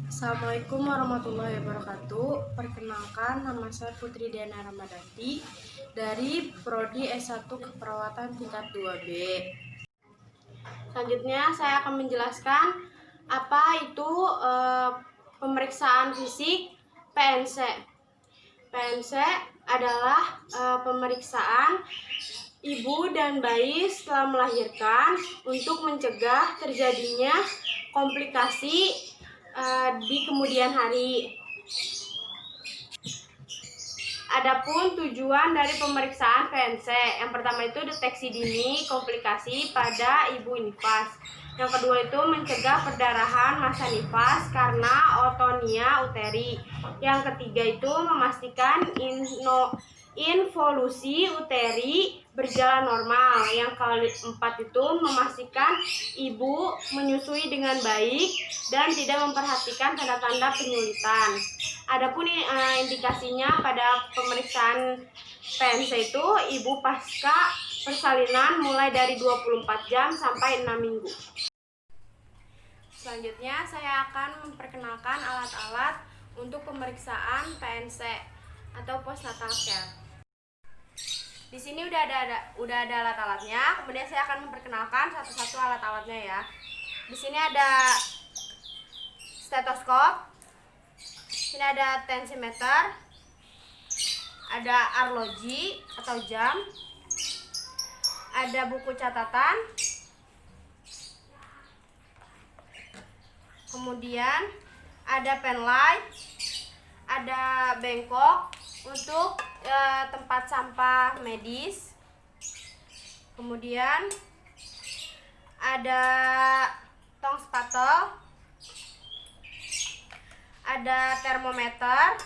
Assalamualaikum warahmatullahi wabarakatuh. Perkenalkan, nama saya Putri Diana Ramadanti dari Prodi S1 Keperawatan tingkat 2B. Selanjutnya saya akan menjelaskan apa itu pemeriksaan fisik PNC. PNC adalah pemeriksaan ibu dan bayi setelah melahirkan untuk mencegah terjadinya komplikasi di kemudian hari. Adapun tujuan dari pemeriksaan PNC, yang pertama itu deteksi dini komplikasi pada ibu nifas. Yang kedua itu mencegah perdarahan masa nifas karena otonia uteri. Yang ketiga itu memastikan involusi uteri berjalan normal. Yang keempat itu memastikan ibu menyusui dengan baik dan tidak memperhatikan tanda-tanda penyulitan. Adapun indikasinya pada pemeriksaan PNC itu ibu pasca persalinan mulai dari 24 jam sampai 6 minggu. Selanjutnya saya akan memperkenalkan alat-alat untuk pemeriksaan PNC atau postnatal care. Di sini udah ada alat-alatnya. Kemudian saya akan memperkenalkan satu-satu alat-alatnya ya. Di sini ada stetoskop, sini ada tensimeter, ada arloji atau jam, ada buku catatan, kemudian ada pen light, ada bengkok untuk tempat sampah medis, kemudian ada tong spatel, ada termometer.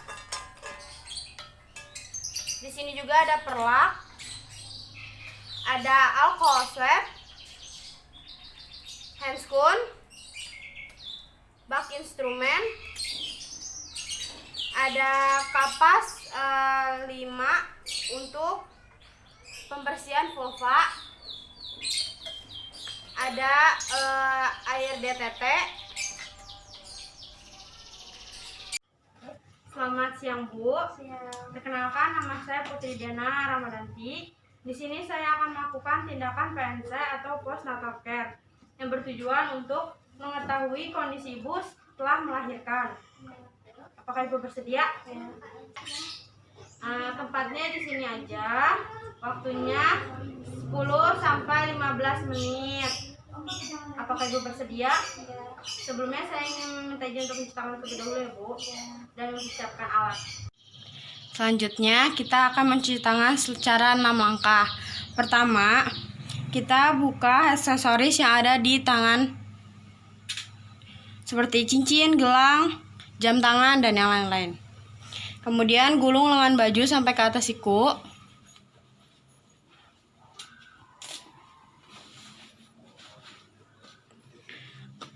Di sini juga ada perlak, ada alkohol swab, handscoon, bak instrumen, ada kapas 5 untuk pembersihan vulva, ada air DTT. Selamat siang Bu. Perkenalkan, nama saya Putri Diana Ramadanti. Di sini saya akan melakukan tindakan PNC atau postnatal care yang bertujuan untuk mengetahui kondisi ibu setelah melahirkan. Apakah Ibu bersedia? Tempatnya di sini aja. Waktunya 10 sampai 15 menit. Apakah Ibu bersedia? Sebelumnya saya ingin meminta izin untuk mencuci tangan terlebih dahulu ya Bu, dan mempersiapkan alat. Selanjutnya kita akan mencuci tangan secara 6 langkah. Pertama, kita buka aksesoris yang ada di tangan seperti cincin, gelang, jam tangan, dan yang lain-lain. Kemudian gulung lengan baju sampai ke atas siku.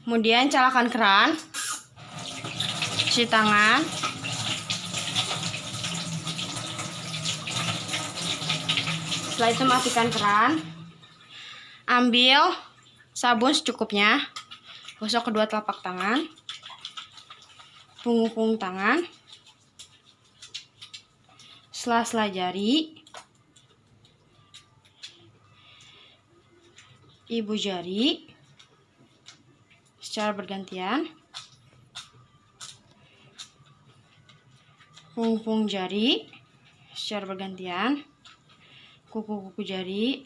Kemudian nyalakan keran, cuci tangan. Setelah itu matikan keran. Ambil sabun secukupnya. Gosok kedua telapak tangan, punggung tangan, sela-sela jari, ibu jari secara bergantian, punggung jari secara bergantian, kuku-kuku jari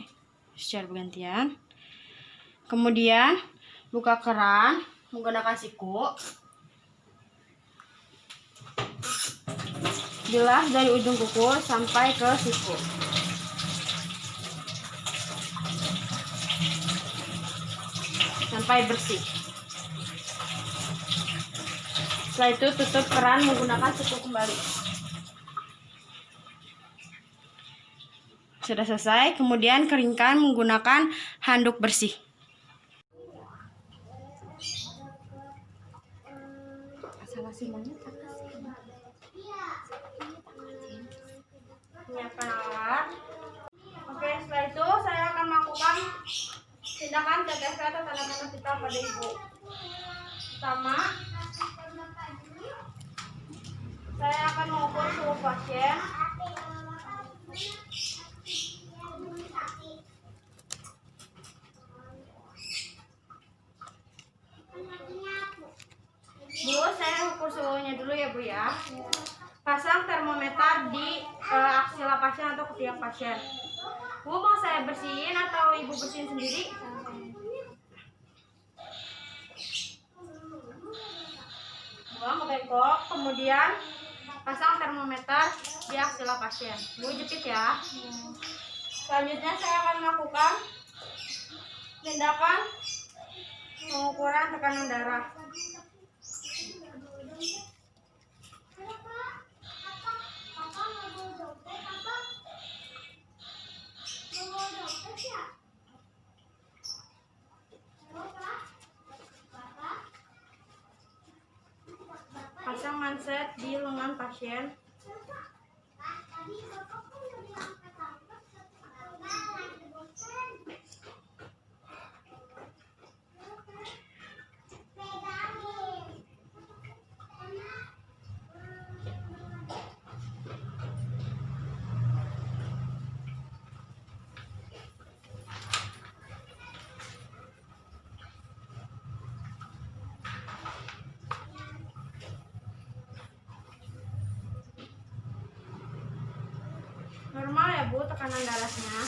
secara bergantian. Kemudian buka keran menggunakan siku. Bilas dari ujung kuku sampai ke siku. Sampai bersih. Setelah itu tutup keran menggunakan siku kembali. Sudah selesai, kemudian keringkan menggunakan handuk bersih. Menyiapkan alat. Oke, setelah itu saya akan melakukan tindakan TTV atau tanda-tanda vital pada ibu. Pertama, Saya akan mengukur suhu pasien. Bu, saya ukur suhunya dulu ya Bu ya. Pasang termometer di aksila pasien atau ketiak pasien. Bu, mau saya bersihin atau Ibu bersihin sendiri? Buang ke bengkok, kemudian pasang termometer di aksila pasien. Bu, jepit ya. Selanjutnya saya akan melakukan tindakan pengukuran tekanan darah. Pasang manset di lengan pasien. Normal ya Bu tekanan darahnya.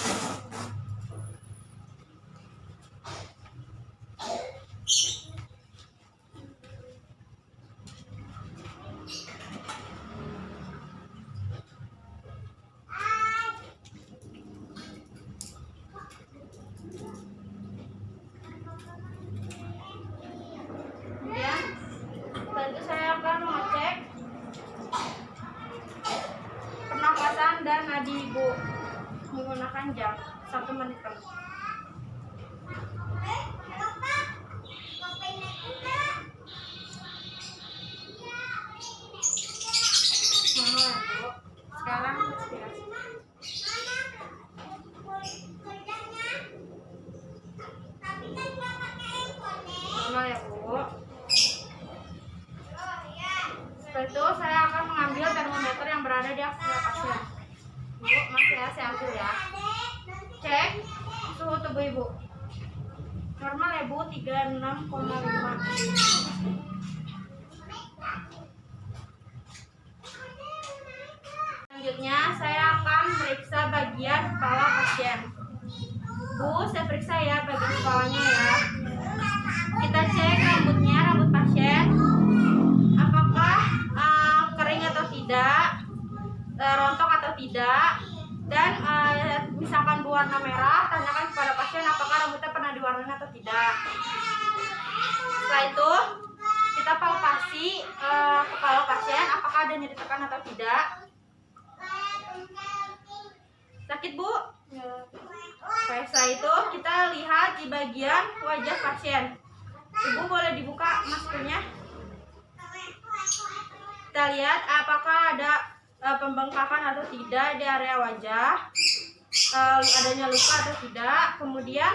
Kemudian setelah itu saya akan mengecek pernapasan dan nadi Ibu menggunakan jam 1 menit. Sekarang inspirasi. Normal ya Bu. Setelah itu saya akan mengambil termometer yang berada di aksila pasien. Bu, masih ya, saya ambil ya. Cek suhu tubuh Ibu. Normal ya Bu, 36,5. Selanjutnya saya akan meriksa bagian kepala pasien. Bu, saya periksa ya bagian kepalanya ya. Kita cek rambutnya, rambut pasien. Apakah kering atau tidak, rontok atau tidak, dan misalkan berwarna merah, tanyakan kepada pasien apakah rambutnya pernah diwarnai atau tidak. Setelah itu kita palpasi kepala pasien apakah ada nyeri tekan atau tidak. Sakit Bu? Oke, setelah itu kita lihat di bagian wajah pasien. Ibu boleh dibuka maskernya. Kita lihat apakah ada pembengkakan atau tidak di area wajah, adanya luka atau tidak. Kemudian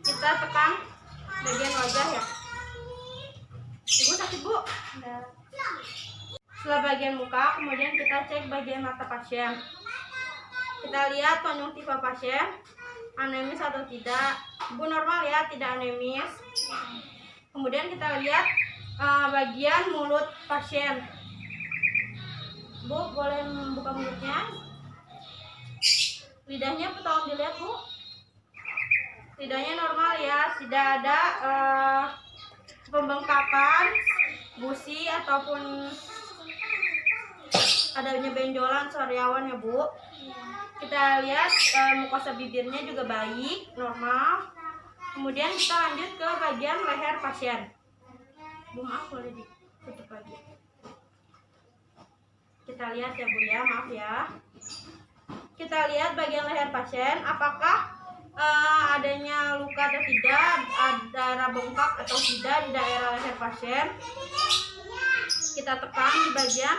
kita tekan bagian wajah ya. Ibu sakit Bu? Setelah bagian muka, kemudian kita cek bagian mata pasien. Kita lihat konjungtiva pasien, anemis atau tidak. Bu normal ya, tidak anemis. Kemudian kita lihat bagian mulut pasien. Bu boleh membuka mulutnya. Lidahnya tolong dilihat Bu. Lidahnya normal ya, tidak ada pembengkakan, gusi ataupun adanya benjolan sariawan ya Bu. Kita lihat mukosa bibirnya juga baik, normal. Kemudian kita lanjut ke bagian leher pasien. Bu maaf boleh ditutup lagi. Kita lihat ya Bu ya, maaf ya. Kita lihat bagian leher pasien apakah adanya luka atau tidak, daerah bengkak atau tidak di daerah leher pasien. Kita tekan di bagian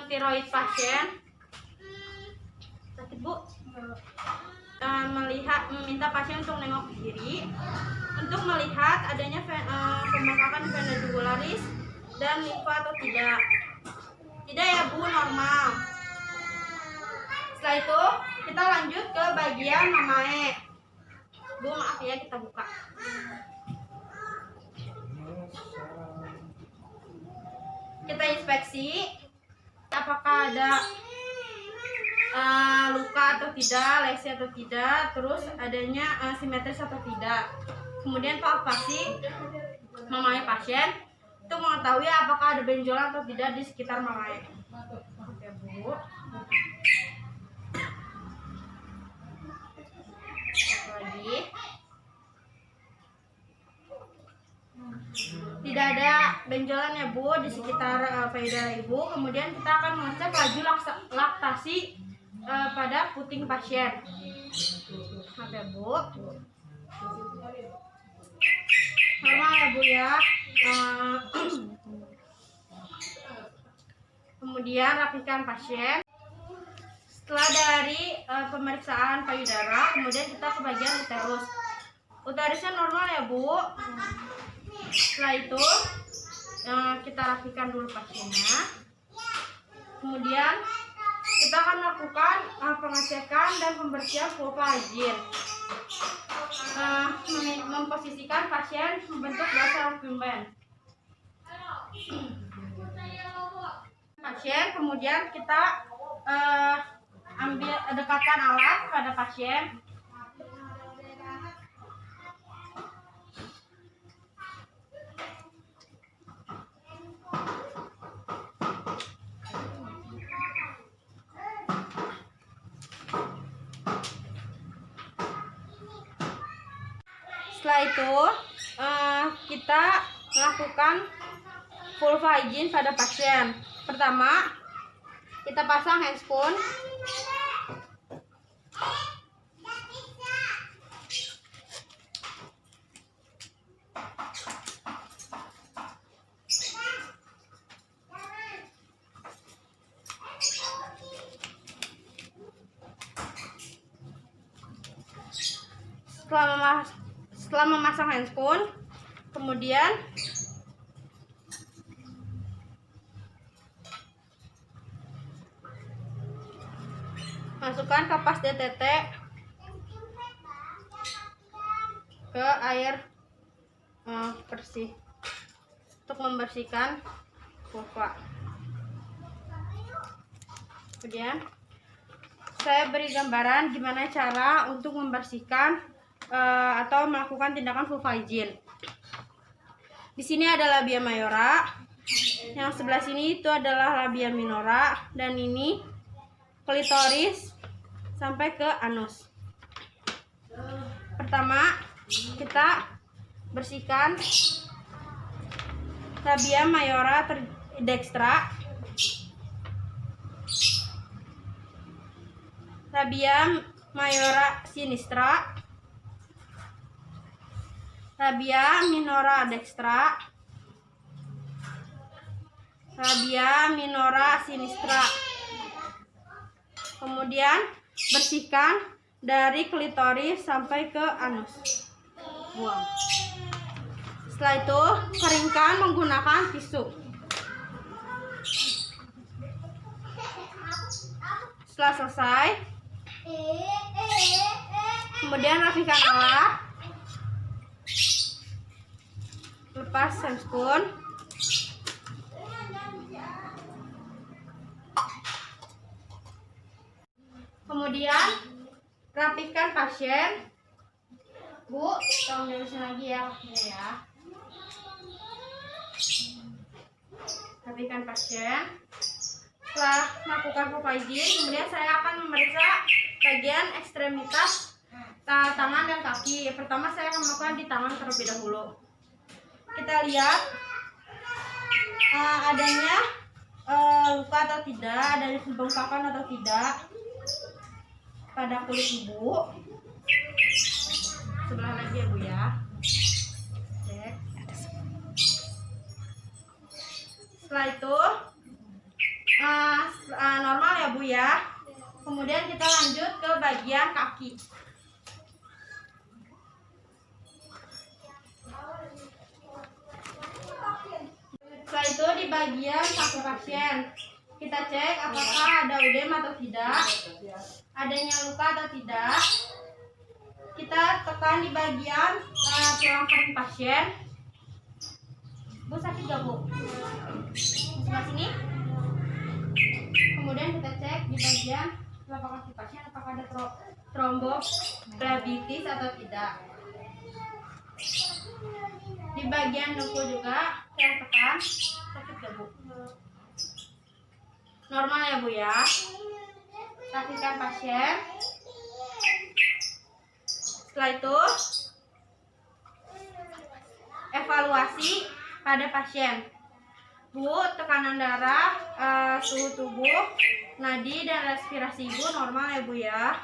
tiroid pasien. Sakit Bu? Meminta pasien untuk nengok ke kiri untuk melihat adanya pembengkakan vena jugularis dan limfa atau tidak. Tidak ya Bu, normal. Setelah itu kita lanjut ke bagian mamae. Bu, maaf ya, kita buka. Kita inspeksi apakah ada luka atau tidak, lesi atau tidak, terus adanya simetris atau tidak. Kemudian palpasi mamae pasien untuk mengetahui apakah ada benjolan atau tidak di sekitar mamae. Oke Bu. Satu lagi. Tidak ada benjolan ya Bu di sekitar payudara ibu. Kemudian kita akan mengecek laju laktasi pada puting pasien. Oke Bu. Normal ya Bu ya. Kemudian rapikan pasien. Setelah dari pemeriksaan payudara, kemudian kita ke bagian uterus. Uterusnya normal ya Bu. Setelah itu kita rapikan dulu pasiennya. Kemudian kita akan melakukan pengecekan dan pembersihan vulva vagin. Memposisikan pasien membentuk dasar abdomen. Pasien, kemudian kita ambil dekatkan alat pada pasien. Setelah itu kita melakukan vulva hygiene pada pasien. Pertama, kita pasang handscoon. Setelah memasang handscoon, kemudian masukkan kapas DTT ke air bersih untuk membersihkan vulva. Kemudian saya beri gambaran gimana cara untuk membersihkan atau melakukan tindakan vulva hygiene. Di sini ada labia mayora, yang sebelah sini itu adalah labia minora, dan ini klitoris sampai ke anus. Pertama, kita bersihkan labia mayora dextra, labia mayora sinistra, labia minora dextra, labia minora sinistra. Kemudian bersihkan dari klitoris sampai ke anus. Buang. Setelah itu keringkan menggunakan tisu. Setelah selesai, kemudian rapikan alat. Lepas handscoon. Kemudian rapikan pasien. Bu, tolong diurusin lagi ya kakinya ya. Rapikan pasien. Setelah melakukan vulva hygiene, kemudian saya akan memeriksa bagian ekstremitas tangan dan kaki. Pertama saya akan melakukan di tangan terlebih dahulu. Kita lihat adanya luka atau tidak, adanya pembengkakan atau tidak pada kulit ibu. Sebelah lagi ya Bu ya. Cek. Setelah itu normal ya Bu ya. Kemudian kita lanjut ke bagian kaki. Setelah itu di bagian kaki pasien, Kita cek apakah ada ödem atau tidak, adanya luka atau tidak. Kita tekan di bagian tulang kering pasien. Bu, sakit gak, Bu? Sebelah sini. Kemudian kita cek di bagian telapak kaki pasien apakah ada tromboflebitis atau tidak. Di bagian dengkul juga saya tekan. Sakit gak, Bu? Normal ya, Bu ya. Rapikan pasien. Setelah itu evaluasi pada pasien. Bu, tekanan darah, suhu tubuh, nadi dan respirasi Ibu normal ya, Bu ya.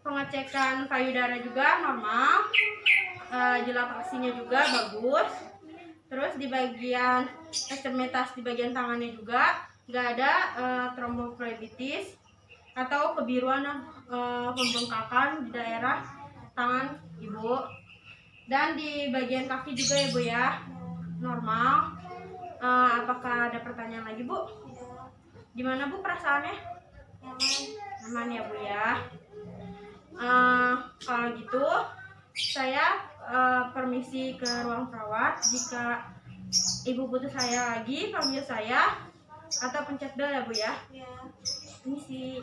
Pengecekan payudara juga normal, dilatasinya juga bagus. Terus di bagian ekstremitas di bagian tangannya juga nggak ada tromboflebitis atau kebiruan pembengkakan di daerah tangan Ibu. Dan di bagian kaki juga ya, Bu ya, normal. Apakah ada pertanyaan lagi, Bu? Gimana, Bu, perasaannya? Aman ya, Bu ya. Kalau gitu saya permisi ke ruang perawat. Jika Ibu butuh saya lagi, panggil saya atau pencet bel ya, Bu ya. Permisi.